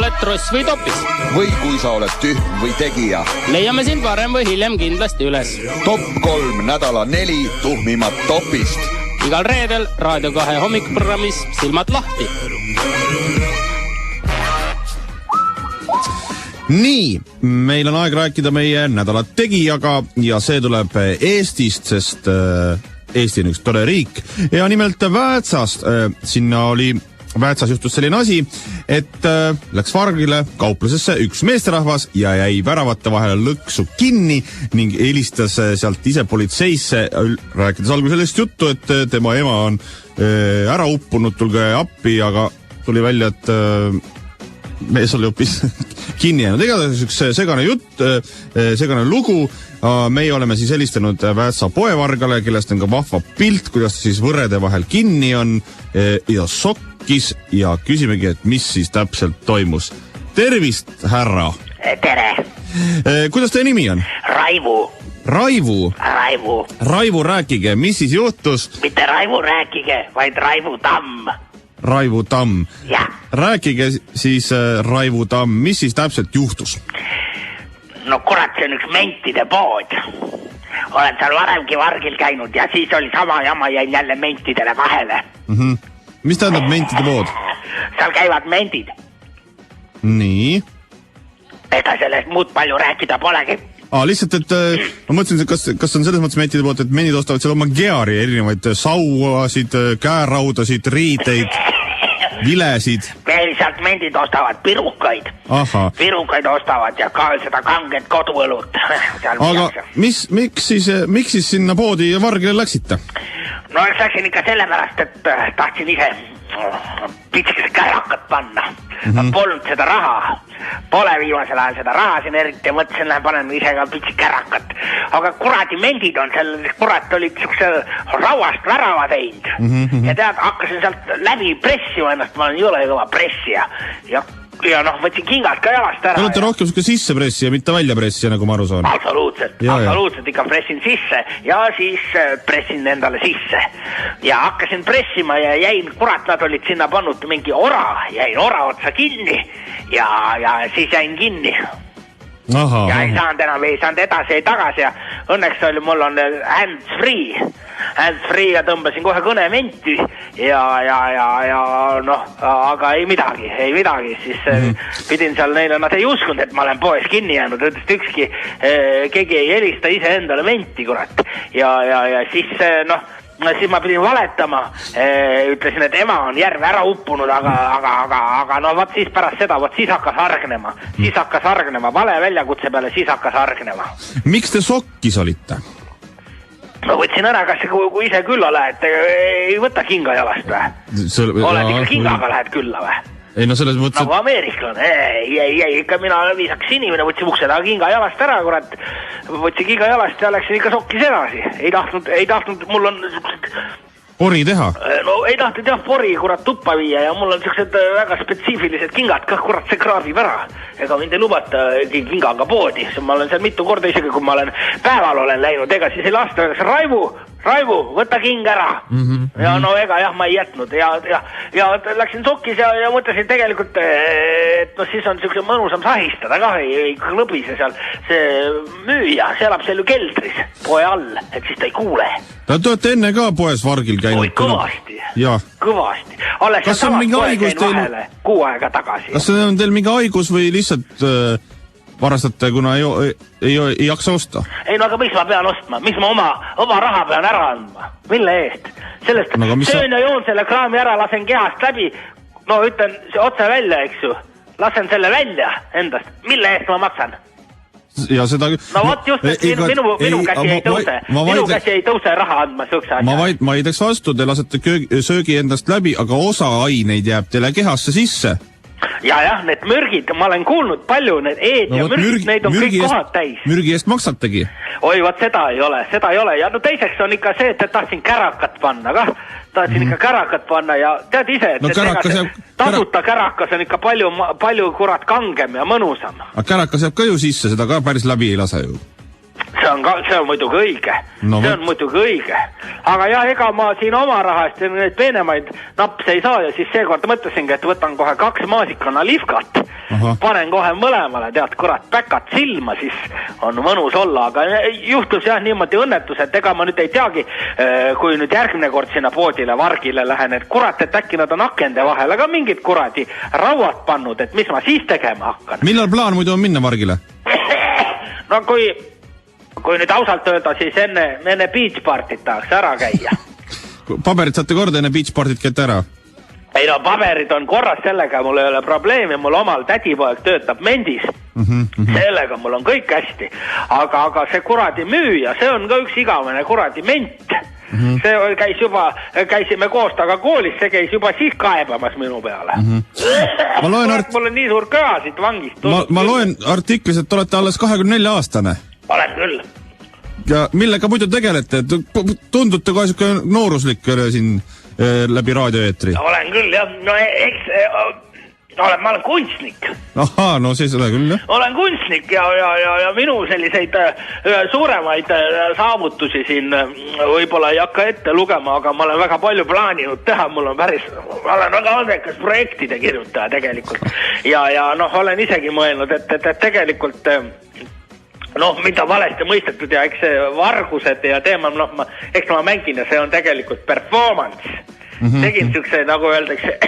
oled tross või topis. Või kui sa oled tühm või tegija. Leiame sind varem või hiljem kindlasti üles. Top 3 nädala 4 tuhmimat topist. Igal reedel Raadio 2 hommikuprogrammis Silmad lahti. Nii, meil on aeg rääkida meie nädala tegijaga ja see tuleb Eestist, sest Eesti on üks tore riik ja nimelt Väätsast. Sinna oli Väätsas juhtus selline asi, et läks vargile kauplusesse üks meesterahvas ja jäi väravate vahele lõksu kinni ning helistas sealt ise politseisse, rääkides algul sellest juttu, et tema ema on ära uppunud, tulge appi, aga tuli välja, et mees oli hoopis kinni jäänud. Igatahes üks segane jutt, segane lugu. Meie oleme siis helistanud Väätsa poevargale, kellest on ka vahva pilt, kuidas ta siis võrrede vahel kinni on ja sokkis ja küsimegi, et mis siis täpselt toimus. Tervist, härra! Tere! Kuidas teie nimi on? Raivu. Raivu? Raivu. Raivu, rääkige, mis siis juhtus? Mitte Raivu rääkige, vaid Raivu Tamm. Raivu Tamm. Jah. Rääkige siis, Raivu Tamm, mis siis täpselt juhtus? No kurat, see on üks mentide pood. Olen seal varemgi vargil käinud ja siis oli sama jama, jäin jälle mentidele vahele. Mis tähendab mentide pood? Seal käivad mentid. Nii. Ega sellest muud palju rääkida polegi. Lihtsalt, et ma mõtlesin, kas on selles mõttes mentide pood, et mendid ostavad seal oma geari, erinevaid sauasid, kääraudasid, riideid, vilesid. Meil sealt mendid ostavad pirukaid. Aha. Pirukaid ostavad ja ka seda kanget koduõlut. Aga miks siis sinna poodi ja vargile läksite? No eks läksin ikka sellepärast, et tahtsin ise pitsikese kärakat panna. Polnud seda raha. Pole viimasel ajal seda raha siin eriti ja mõtlesin, lähen panen ise ka pitsik kärakat. Aga kuradi mendid on seal, kurat olid siukse rauast värava teinud. Ja tead, hakkasin sealt läbi pressima ennast, ma olen jõle kõva pressija. Ja noh, võtsin kingad ka jalast ära. Te olete rohkem siuke sisse pressi ja mitte välja pressi, nagu ma aru saan. Absoluutselt ikka pressin sisse ja siis pressin endale sisse. Ja hakkasin pressima ja jäin, kurat, nad olid sinna pannud mingi ora, jäin ora otsa kinni ja siis jäin kinni. Aha. Ja ei saanud edasi, ei tagasi ja õnneks oli, mul on hands-free ja tõmbasin kohe kõnementi ja noh, aga ei midagi, siis pidin seal neile, nad ei uskunud, et ma olen poes kinni jäänud, ütles ükski, keegi ei helista ise endale menti, kurat, ja siis noh, siis ma pidin valetama, ütlesin, et ema on järve ära uppunud, aga no vaat siis pärast seda, siis hakkas hargnema, vale väljakutse peale, siis hakkas hargnema. Miks te sokkis olite? No võtsin ära, kas kui ise külla lähed, ei võta kinga jalast või? Oled ikka kingaga lähed külla või? Ei no selles mõttes... Nagu ameeriklane, ei, ikka mina viisaks inimene, võtsin ukse taga kinga jalast ära, kurat, võtsin kinga jalast ja läksin ikka sokkis edasi. Ei tahtnud, mul on... Pori teha? No ei tahtnud jah pori, kurat, tuppa viia ja mul on siuksed väga spetsiifilised kingad ka, kurat, see kraabib ära. Ega mind ei lubata kingaga poodi, ma olen seal mitu korda isegi, kui ma olen päeval olen läinud, ega siis ei lasta, Raivu, võta king ära. Ja no ega jah, ma ei jätnud ja läksin sokkis ja mõtlesin tegelikult, et no siis on siukse mõnusam sahistada ka, ei klõbise seal see müüja, see elab seal ju keldris, poe all, et siis ta ei kuule. Te olete enne ka poes vargil käinud? Oi, kõvasti. Kõvasti. Alles kas on mingi haigus teil? 6 aega tagasi. Kas on teil mingi haigus või lihtsalt varastate, kuna ei jaksa osta? Ei no aga miks ma pean ostma? Miks ma oma raha pean ära andma? Mille eest? Sellest söön ja joon selle kraami ära, lasen kehast läbi. No ütlen otse välja, eks ju. Lasen selle välja endast. Mille eest ma maksan? Ja seda... No vot just, et minu käsi ei tõuse. Minu käsi ei tõuse raha andma söökse asja. Ma vaidaks vastu, te lasete söögi endast läbi, aga osa aineid jääb teile kehasse sisse. Ja, need mürgid, ma olen kuulnud palju, need ja mürgid, neid on kõik kohad täis. Mürgi eest maksategi? Oi, vaat seda ei ole. Ja no teiseks on ikka see, et tahtsin kärakat panna kah. Tahtsin ikka kärakat panna ja tead ise, et tasuta kärakas on ikka palju kurat kangem ja mõnusam. Aga kärakas jääb ka ju sisse, seda ka päris läbi ei lase ju. See on muidugi õige. See on muidugi õige. Aga jah, ega ma siin oma rahast neid peenemaid napse ei saa ja siis seekord mõtlesingi, et võtan kohe 2 maasikana lifkat panen kohe mõlemale, tead, kurat, päkat silma, siis on mõnus olla, aga juhtus jah niimoodi õnnetus, et ega ma nüüd ei teagi, kui nüüd järgmine kord sinna poodile Vargile lähen, et kurat, et äkki nad on akende vahel, aga mingid kuradi rauad pannud, et mis ma siis tegema hakkan. Millal plaan muidu on minna Vargile? No kui nüüd ausalt öelda, siis enne beach partit tahaks ära käia. Paberid saate korda enne beach partit käite ära? Ei no, paberid on korras sellega, mul ei ole probleemi, mul omal tädipoeg töötab Mendis. Sellega mul on kõik hästi. Aga see kuradi müüja, see on ka üks igavene kuradi ment. See käisime koos taga koolis, see käis juba siis kaebamas minu peale. Mul on nii suur köha siit vangist. Ma loen artiklis, et olete alles 24-aastane. Olen küll. Ja millega muidu tegelete? Tundute kohe siuke nooruslik siin läbi raadioeetri? Olen küll, jah. No ma olen kunstnik. Ahaa, no see seda küll, jah. Olen kunstnik ja minu selliseid suuremaid saavutusi siin võib-olla ei hakka ette lugema, aga ma olen väga palju plaaninud teha, ma olen väga andekas projektide kirjutaja tegelikult. Ja olen isegi mõelnud, et tegelikult mida valesti mõistetud ja eks see vargused ja teema, eks ma mängin ja see on tegelikult performance. Tegin siukse, nagu öeldakse,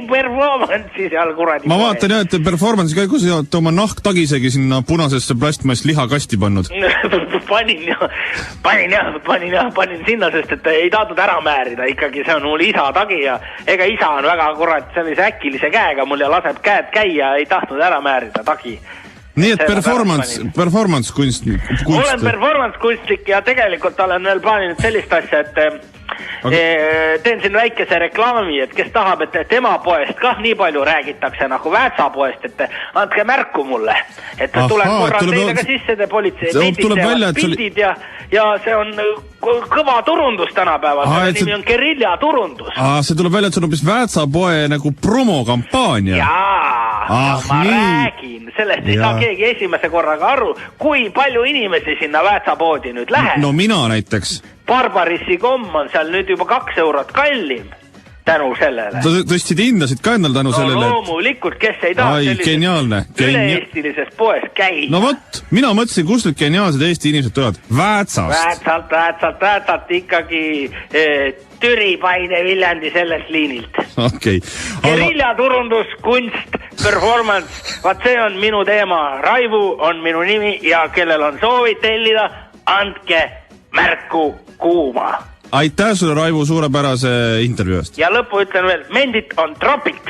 performance'i seal kuradi. Ma vaatan jah, et performance'i käigus olete oma nahktagisegi sinna punasesse plastmass lihakasti pannud. Panin sinna, sest et ei tahtnud ära määrida, ikkagi see on mul isa tagi ja ega isa on väga kurat sellise äkilise käega mul ja laseb käed käia, ei tahtnud ära määrida tagi. Nii et performance kunst. Olen performance kunstlik ja tegelikult olen veel plaaninud sellist asja, et teen siin väikese reklaami, et kes tahab, et tema poest kah nii palju räägitakse nagu Väätsa poest, et andke märku mulle, et tuleb korral teidega sisse te politsei pildid ja see on kõva turundus tänapäeval, selle nimi on Guerilla turundus. See tuleb välja, et see on hoopis Väätsa poe nagu promokampaania. Ma räägin, sellest ei saa keegi esimese korraga aru, kui palju inimesi sinna Väätsa poodi nüüd läheb. No mina näiteks. Barbarissi komm on seal nüüd juba 2 eurot kallim tänu sellele. Tõstsid hindasid ka endal tänu sellele? No loomulikult, kes ei taha sellises üle-eestilises poes käia. No võt, mina mõtlesin, kust need geniaalsed Eesti inimesed tulevad? Väätsast. Väätsalt ikkagi Türi, Paide, Viljandi sellest liinilt. Okei. Guerilla turundus, kunst, performance, vaat see on minu teema. Raivu on minu nimi ja kellel on soovi tellida, andke märku kuuma. Aitäh sulle, Raivu, suurepärase intervjuust. Ja lõppu ütlen veel, Mendit on tropit.